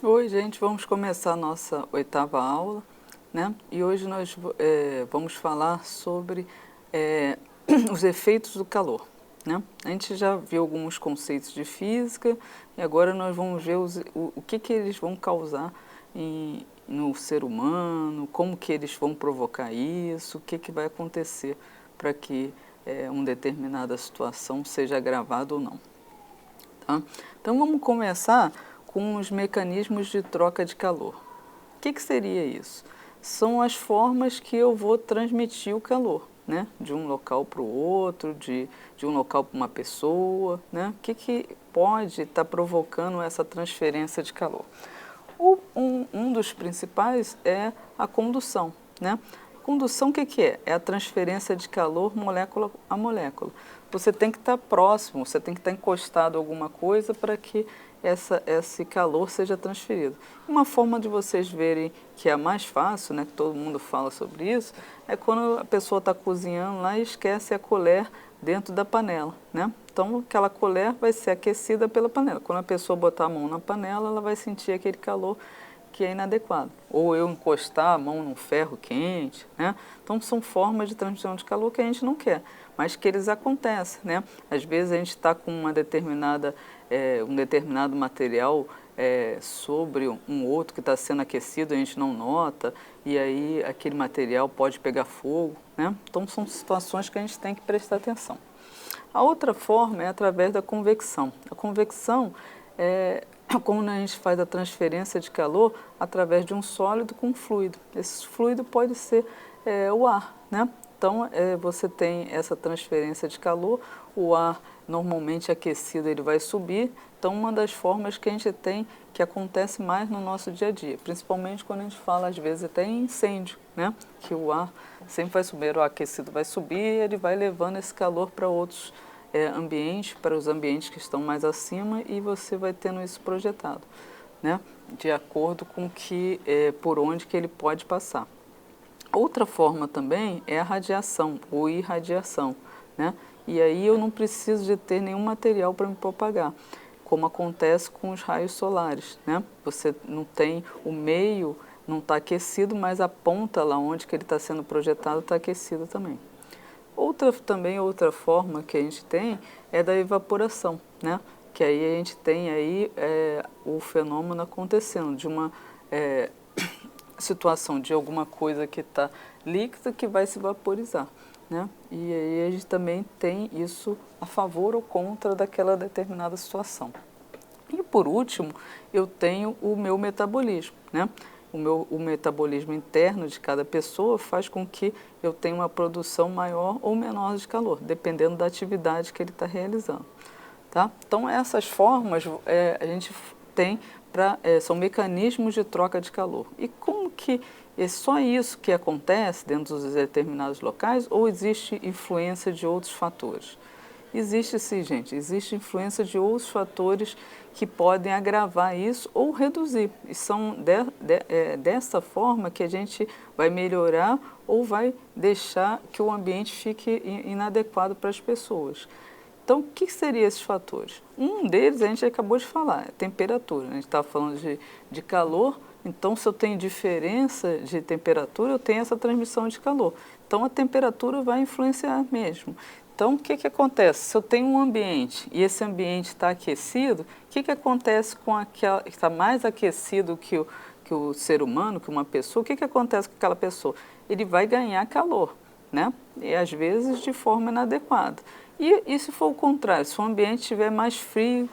Oi, gente, vamos começar a nossa oitava aula, né? E hoje nós vamos falar sobre os efeitos do calor, né? A gente já viu alguns conceitos de física e agora nós vamos ver o que eles vão causar no ser humano, como que eles vão provocar isso, o que vai acontecer para que uma determinada situação seja agravada ou não. Tá? Então vamos começar com os mecanismos de troca de calor. O que seria isso? São as formas que eu vou transmitir o calor, né? De um local para o outro, de um local para uma pessoa, né? O que pode estar provocando essa transferência de calor? Um dos principais é a condução, né? Condução, o que é? É a transferência de calor molécula a molécula. Você tem que estar próximo, você tem que estar encostado a alguma coisa para que esse calor seja transferido. Uma forma de vocês verem que é mais fácil, né, que todo mundo fala sobre isso, é quando a pessoa está cozinhando lá e esquece a colher dentro da panela, né? Então, aquela colher vai ser aquecida pela panela. Quando a pessoa botar a mão na panela, ela vai sentir aquele calor que é inadequado. Ou eu encostar a mão num ferro quente, né? Então, são formas de transmissão de calor que a gente não quer, mas que eles acontecem, né? Às vezes a gente está com um determinado material sobre um outro que está sendo aquecido, a gente não nota, e aí aquele material pode pegar fogo, né? Então, são situações que a gente tem que prestar atenção. A outra forma é através da convecção. A convecção é como a gente faz a transferência de calor através de um sólido com um fluido. Esse fluido pode ser o ar, né? Então, você tem essa transferência de calor, o ar normalmente aquecido ele vai subir. Então, uma das formas que a gente tem, que acontece mais no nosso dia a dia, principalmente quando a gente fala, às vezes, até em incêndio, né? Que o ar sempre vai subir, o ar aquecido vai subir e ele vai levando esse calor para outros ambientes, para os ambientes que estão mais acima e você vai tendo isso projetado, né? De acordo com por onde que ele pode passar. Outra forma também é a radiação ou irradiação, né? E aí eu não preciso de ter nenhum material para me propagar, como acontece com os raios solares, né? Você não tem o meio, não está aquecido, mas a ponta lá onde que ele está sendo projetado está aquecida também. Outra forma que a gente tem é da evaporação, né? Que aí a gente tem aí o fenômeno acontecendo de uma situação de alguma coisa que está líquida que vai se vaporizar, né? E aí a gente também tem isso a favor ou contra daquela determinada situação. E por último, eu tenho o meu metabolismo, né? O metabolismo interno de cada pessoa faz com que eu tenha uma produção maior ou menor de calor, dependendo da atividade que ele está realizando. Tá? Então, essas formas a gente tem são mecanismos de troca de calor. E como que é só isso que acontece dentro dos determinados locais ou existe influência de outros fatores? Existe sim, gente, existe influência de outros fatores que podem agravar isso ou reduzir. E são dessa forma que a gente vai melhorar ou vai deixar que o ambiente fique inadequado para as pessoas. Então, o que seriam esses fatores? Um deles a gente acabou de falar, é a temperatura. A gente está falando de calor, então se eu tenho diferença de temperatura, eu tenho essa transmissão de calor. Então, a temperatura vai influenciar mesmo. Então, o que acontece? Se eu tenho um ambiente e esse ambiente está aquecido, o que acontece com aquela que está mais aquecido que o ser humano, que uma pessoa? O que acontece com aquela pessoa? Ele vai ganhar calor, né? E às vezes de forma inadequada. E se for o contrário, se o ambiente estiver mais frio,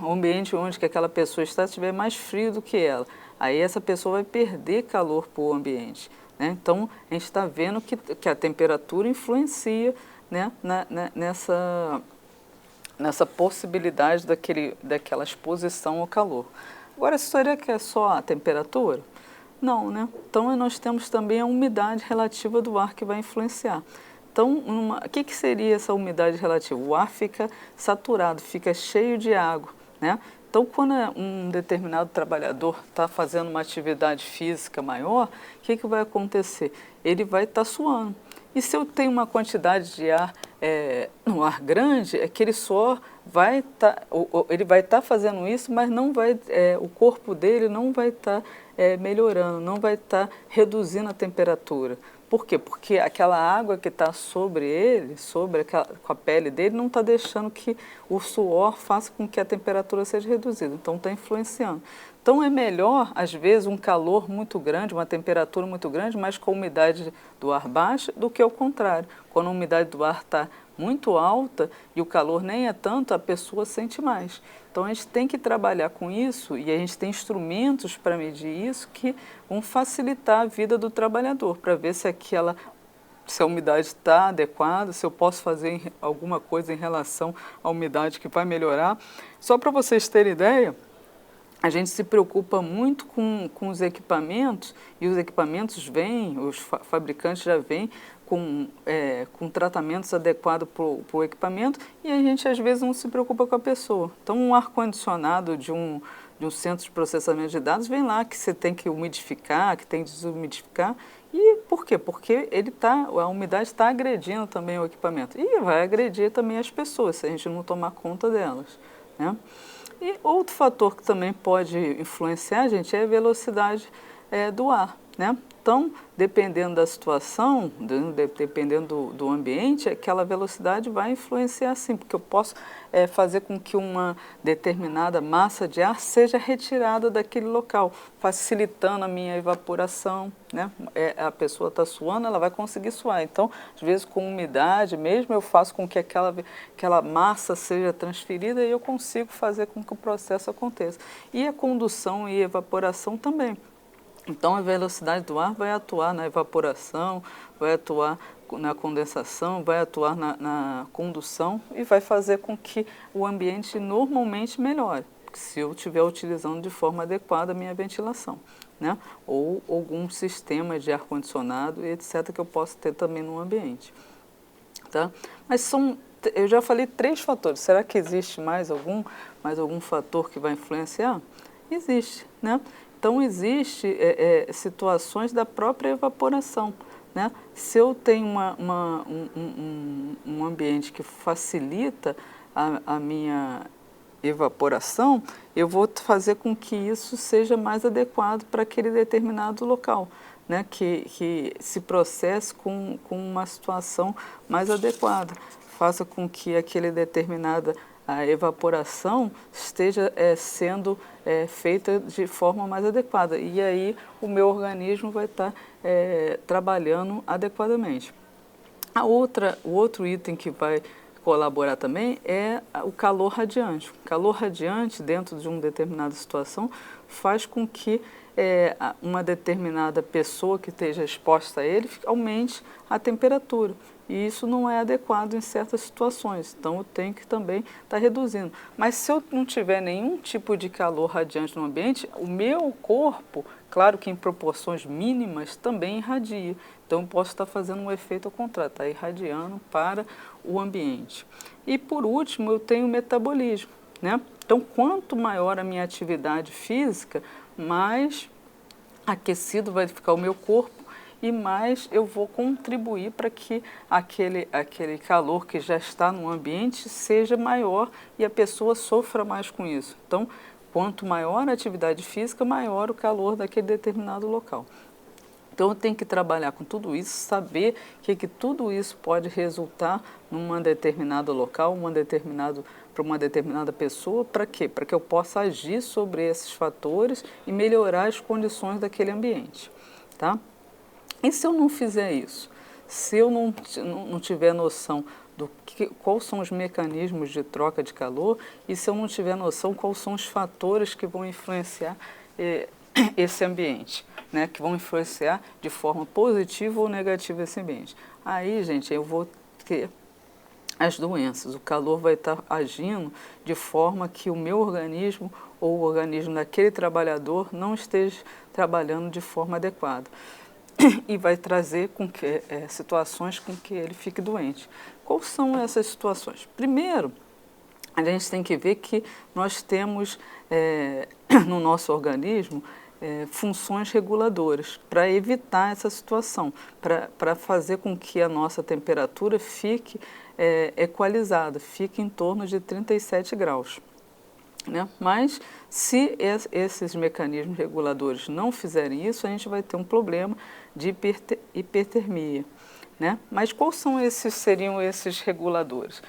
o ambiente onde que aquela pessoa está estiver mais frio do que ela, aí essa pessoa vai perder calor para o ambiente. Né? Então, a gente está vendo que a temperatura influencia, né, nessa possibilidade daquela exposição ao calor. Agora, seria que é só a temperatura? Não, né? Então, nós temos também a umidade relativa do ar que vai influenciar. Então, o que seria essa umidade relativa? O ar fica saturado, fica cheio de água, né? Então, quando um determinado trabalhador está fazendo uma atividade física maior, o que vai acontecer? Ele vai estar suando. E se eu tenho uma quantidade de ar no ar grande é que ele só vai ele vai estar fazendo isso, mas não vai, o corpo dele não vai estar melhorando, não vai estar reduzindo a temperatura. Por quê? Porque aquela água que está sobre ele, com a pele dele, não está deixando que o suor faça com que a temperatura seja reduzida. Então está influenciando. Então é melhor, às vezes, um calor muito grande, uma temperatura muito grande, mas com a umidade do ar baixa, do que o contrário. Quando a umidade do ar está muito alta e o calor nem é tanto, a pessoa sente mais. Então a gente tem que trabalhar com isso e a gente tem instrumentos para medir isso que vão facilitar a vida do trabalhador, para ver se a umidade está adequada, se eu posso fazer alguma coisa em relação à umidade que vai melhorar. Só para vocês terem ideia, a gente se preocupa muito com os equipamentos e os equipamentos vêm, os fabricantes já vêm com tratamentos adequados para o equipamento e a gente às vezes não se preocupa com a pessoa. Então um ar-condicionado de um centro de processamento de dados vem lá que você tem que umidificar, que tem que desumidificar. E por quê? Porque a umidade está agredindo também o equipamento e vai agredir também as pessoas se a gente não tomar conta delas, né? E outro fator que também pode influenciar, gente, é a velocidade do ar, né? Então, dependendo da situação, dependendo do ambiente, aquela velocidade vai influenciar sim, porque eu posso fazer com que uma determinada massa de ar seja retirada daquele local, facilitando a minha evaporação, né? A pessoa está suando, ela vai conseguir suar. Então, às vezes com umidade mesmo, eu faço com que aquela massa seja transferida e eu consigo fazer com que o processo aconteça. E a condução e evaporação também. Então, a velocidade do ar vai atuar na evaporação, vai atuar na condensação, vai atuar na condução e vai fazer com que o ambiente normalmente melhore, se eu estiver utilizando de forma adequada a minha ventilação, né? Ou algum sistema de ar-condicionado, etc., que eu possa ter também no ambiente. Tá? Mas eu já falei 3 fatores. Será que existe mais algum fator que vai influenciar? Existe, né? Então, existe situações da própria evaporação, né? Se eu tenho um ambiente que facilita a minha evaporação, eu vou fazer com que isso seja mais adequado para aquele determinado local, né? Que se processe com uma situação mais adequada, faça com que aquele determinada a evaporação esteja sendo feita de forma mais adequada. E aí o meu organismo vai estar trabalhando adequadamente. O outro item que vai colaborar também é o calor radiante. O calor radiante, dentro de uma determinada situação, faz com que uma determinada pessoa que esteja exposta a ele aumente a temperatura. E isso não é adequado em certas situações, então eu tenho que também estar reduzindo. Mas se eu não tiver nenhum tipo de calor radiante no ambiente, o meu corpo, claro que em proporções mínimas, também irradia. Então eu posso estar fazendo um efeito ao contrário, estar irradiando para o ambiente. E por último, eu tenho o metabolismo, né? Então quanto maior a minha atividade física, mais aquecido vai ficar o meu corpo, e mais eu vou contribuir para que aquele calor que já está no ambiente seja maior e a pessoa sofra mais com isso. Então, quanto maior a atividade física, maior o calor daquele determinado local. Então, eu tenho que trabalhar com tudo isso, saber que tudo isso pode resultar num determinado local, para uma determinada pessoa. Para quê? Para que eu possa agir sobre esses fatores e melhorar as condições daquele ambiente, tá? E se eu não fizer isso? Se eu não tiver noção quais são os mecanismos de troca de calor e se eu não tiver noção quais são os fatores que vão influenciar esse ambiente, né? Que vão influenciar de forma positiva ou negativa esse ambiente. Aí, gente, eu vou ter as doenças. O calor vai estar agindo de forma que o meu organismo ou o organismo daquele trabalhador não esteja trabalhando de forma adequada. E vai trazer situações com que ele fique doente. Quais são essas situações? Primeiro, a gente tem que ver que nós temos no nosso organismo funções reguladoras para evitar essa situação, para fazer com que a nossa temperatura fique equalizada, fique em torno de 37 graus. Né? Mas se esses mecanismos reguladores não fizerem isso, a gente vai ter um problema de hipertermia. Né? Mas seriam esses reguladores?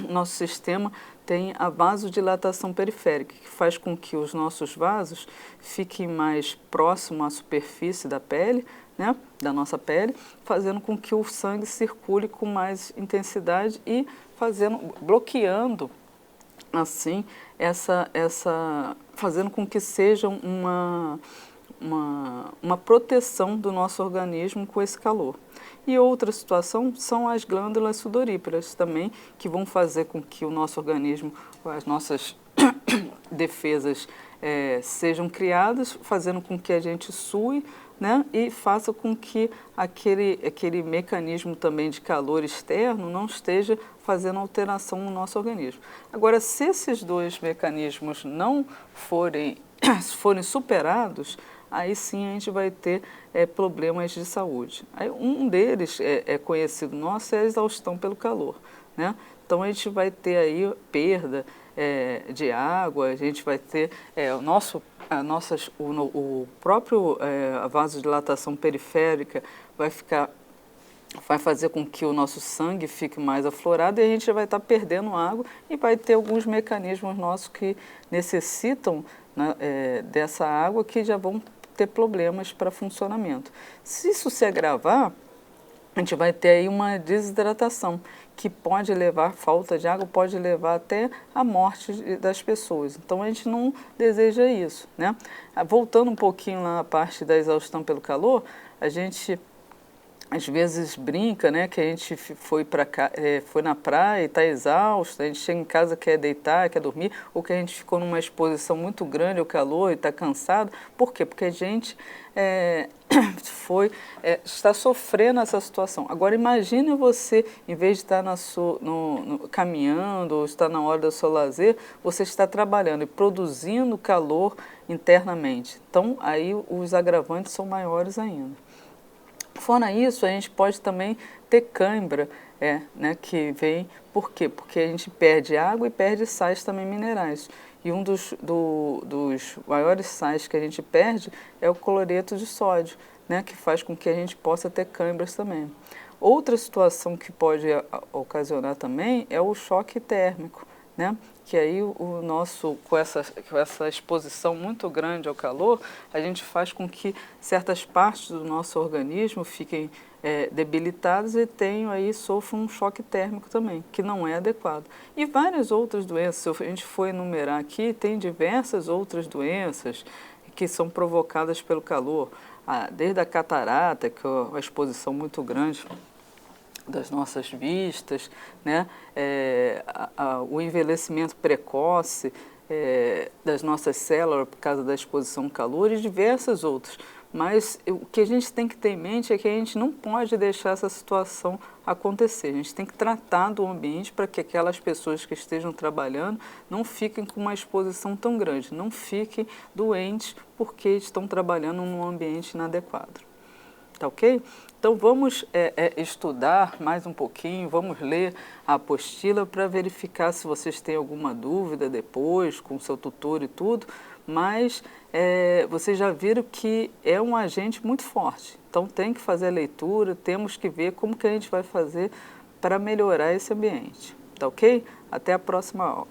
Nosso sistema tem a vasodilatação periférica, que faz com que os nossos vasos fiquem mais próximos à superfície da pele, né, da nossa pele, fazendo com que o sangue circule com mais intensidade e bloqueando assim fazendo com que seja uma proteção do nosso organismo com esse calor. E outra situação são as glândulas sudoríparas também, que vão fazer com que o nosso organismo, as nossas defesas sejam criadas, fazendo com que a gente sue, né, e faça com que aquele mecanismo também de calor externo não esteja fazendo alteração no nosso organismo. Agora, se esses dois mecanismos não forem superados, aí sim a gente vai ter problemas de saúde. Aí, um deles conhecido nosso é a exaustão pelo calor, né? Então a gente vai ter aí perda de água, a gente vai ter a vasodilatação periférica vai fazer com que o nosso sangue fique mais aflorado e a gente vai estar perdendo água e vai ter alguns mecanismos nossos que necessitam, né, dessa água, que já vão ter problemas para funcionamento. Se isso se agravar, a gente vai ter aí uma desidratação, que pode levar, falta de água pode levar até a morte das pessoas. Então a gente não deseja isso, né? Voltando um pouquinho lá na parte da exaustão pelo calor, a gente às vezes brinca, né, que a gente foi na praia e está exausto, a gente chega em casa, quer deitar, quer dormir, ou que a gente ficou numa exposição muito grande ao calor e está cansado. Por quê? Porque a gente está sofrendo essa situação. Agora imagine você, em vez de estar caminhando ou estar na hora do seu lazer, você está trabalhando e produzindo calor internamente. Então aí os agravantes são maiores ainda. Fora isso, a gente pode também ter cãibra, né, que vem, por quê? Porque a gente perde água e perde sais também minerais. E um dos maiores sais que a gente perde é o cloreto de sódio, né, que faz com que a gente possa ter cãibras também. Outra situação que pode ocasionar também é o choque térmico, né? Que aí com essa exposição muito grande ao calor, a gente faz com que certas partes do nosso organismo fiquem debilitadas e sofram um choque térmico também, que não é adequado. E várias outras doenças, se a gente for enumerar aqui, tem diversas outras doenças que são provocadas pelo calor, desde a catarata, que é uma exposição muito grande das nossas vistas, né? O envelhecimento precoce das nossas células por causa da exposição ao calor e diversas outras. Mas o que a gente tem que ter em mente é que a gente não pode deixar essa situação acontecer. A gente tem que tratar do ambiente para que aquelas pessoas que estejam trabalhando não fiquem com uma exposição tão grande, não fiquem doentes porque estão trabalhando num ambiente inadequado. Tá ok? Então vamos estudar mais um pouquinho, vamos ler a apostila para verificar se vocês têm alguma dúvida depois com o seu tutor e tudo, mas vocês já viram que é um agente muito forte, então tem que fazer a leitura, temos que ver como que a gente vai fazer para melhorar esse ambiente, tá ok? Até a próxima aula.